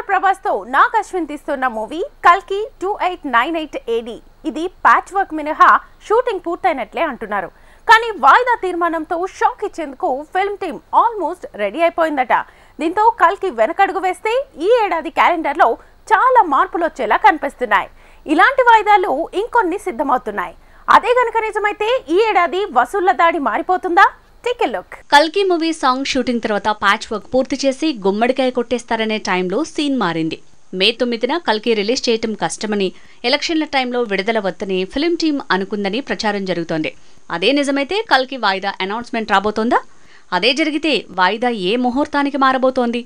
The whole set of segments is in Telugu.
స్టార్ ప్రభాస్ తో నాగ్ అశ్విన్ తీస్తున్న మూవీ కల్కి 2898 AD ఇది ప్యాచ్ వర్క్ మినహా షూటింగ్ పూర్తయినట్లే అంటున్నారు. కానీ వాయిదా తీర్మానంతో షాక్ ఇచ్చేందుకు ఫిల్మ్ టీమ్ ఆల్మోస్ట్ రెడీ అయిపోయిందట. దీంతో కల్కి వెనకడుగు వేస్తే ఈ ఏడాది క్యాలెండర్లో చాలా మార్పులు వచ్చేలా కనిపిస్తున్నాయి. ఇలాంటి వాయిదాలు ఇంకొన్ని సిద్ధమవుతున్నాయి. అదే గనుక నిజమైతే ఈ ఏడాది వసూళ్ల దాడి మారిపోతుందా? Take a look. కల్కి మూవీ సాంగ్ షూటింగ్ తర్వాత ప్యాచ్ వర్క్ పూర్తి చేసి గుమ్మడికాయ కొట్టేస్తారనే టైంలో సీన్ మారింది. మే 9న కల్కి రిలీజ్ చేయటం కష్టమని, ఎలక్షన్ల టైంలో విడుదల వద్దని ఫిల్మ్ టీమ్ అనుకుందని ప్రచారం జరుగుతోంది. అదే నిజమైతే కల్కి వాయిదా అనౌన్స్మెంట్ రాబోతోందా? అదే జరిగితే వాయిదా ఏ ముహూర్తానికి మారబోతోంది?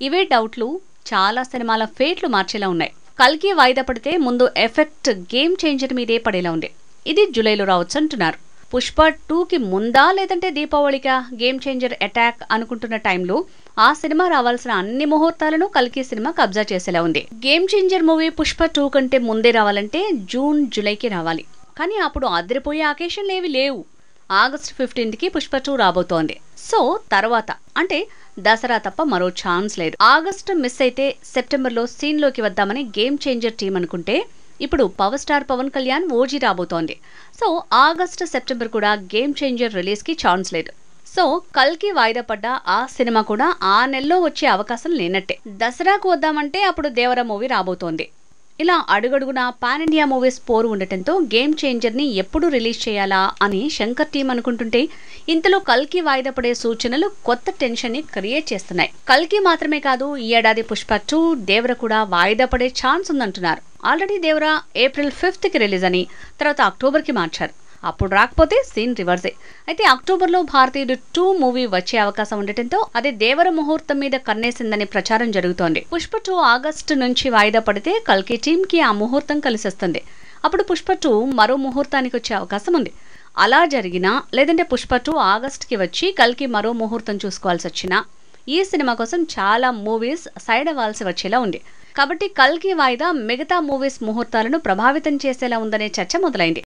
ఇవే డౌట్లు చాలా సినిమాల ఫేట్లు మార్చేలా ఉన్నాయి. కల్కి వాయిదా పడితే ముందు ఎఫెక్ట్ గేమ్ చేంజర్ మీదే పడేలా ఉంది. ఇది జూలైలో రావచ్చు అంటున్నారు. పుష్ప 2కి ముందా లేదంటే దీపావళిగా గేమ్ చేంజర్ అటాక్ అనుకుంటున్న టైంలో ఆ సినిమా రావాల్సిన అన్ని ముహూర్తాలను కల్కి సినిమా కబ్జా చేసేలా ఉంది. గేమ్ చేంజర్ మూవీ పుష్ప 2 కంటే ముందే రావాలంటే జూన్ జూలైకి రావాలి. కానీ అప్పుడు అదిరిపోయే అకేషన్లు ఏవి లేవు. ఆగస్టు 15కి పుష్ప 2 రాబోతోంది. సో తర్వాత అంటే దసరా తప్ప మరో ఛాన్స్ లేదు. ఆగస్టు మిస్ అయితే సెప్టెంబర్లో సీన్లోకి వద్దామని గేమ్ చేంజర్ టీం అనుకుంటే ఇప్పుడు power star Pawan Kalyan OG రాబోతోంది. సో ఆగస్టు సెప్టెంబర్ కూడా గేమ్ చేంజర్ రిలీజ్కి ఛాన్స్ లేదు. సో కల్కి వాయిదా పడ్డ ఆ సినిమా కూడా ఆ నెలలో వచ్చే అవకాశం లేనట్టే. దసరాకు వద్దామంటే అప్పుడు దేవర మూవీ రాబోతోంది. ఇలా అడుగడుగున పాన్ ఇండియా మూవీస్ పోరు ఉండటంతో గేమ్ చేంజర్ని ఎప్పుడు రిలీజ్ చేయాలా అని శంకర్ టీం అనుకుంటుంటే ఇంతలో కల్కి వాయిదా పడే సూచనలు కొత్త టెన్షన్ని క్రియేట్ చేస్తున్నాయి. కల్కి మాత్రమే కాదు, ఈ ఏడాది పుష్ప 2, దేవర కూడా వాయిదా పడే ఛాన్స్ ఉందంటున్నారు. ఆల్రెడీ దేవర ఏప్రిల్ 5కి రిలీజ్ అని తర్వాత అక్టోబర్కి మార్చారు. అప్పుడు రాకపోతే సీన్ రివర్సే. అయితే అక్టోబర్లో భారతీయుడు 2 మూవీ వచ్చే అవకాశం ఉండటంతో అదే దేవర ముహూర్తం మీద కన్నేసిందని ప్రచారం జరుగుతోంది. పుష్ప 2 ఆగస్టు నుంచి వాయిదా పడితే కల్కి టీంకి ఆ ముహూర్తం కలిసొస్తుంది. అప్పుడు పుష్ప 2 మరో ముహూర్తానికి వచ్చే అవకాశం ఉంది. అలా జరిగినా లేదంటే పుష్ప 2 ఆగస్టుకి వచ్చి కల్కి మరో ముహూర్తం చూసుకోవాల్సి వచ్చినా ఈ సినిమా కోసం చాలా మూవీస్ సైడ్ అవ్వాల్సి వచ్చేలా ఉంది. కాబట్టి కల్కి వాయిదా మిగతా మూవీస్ ముహూర్తాలను ప్రభావితం చేసేలా ఉందనే చర్చ మొదలైంది.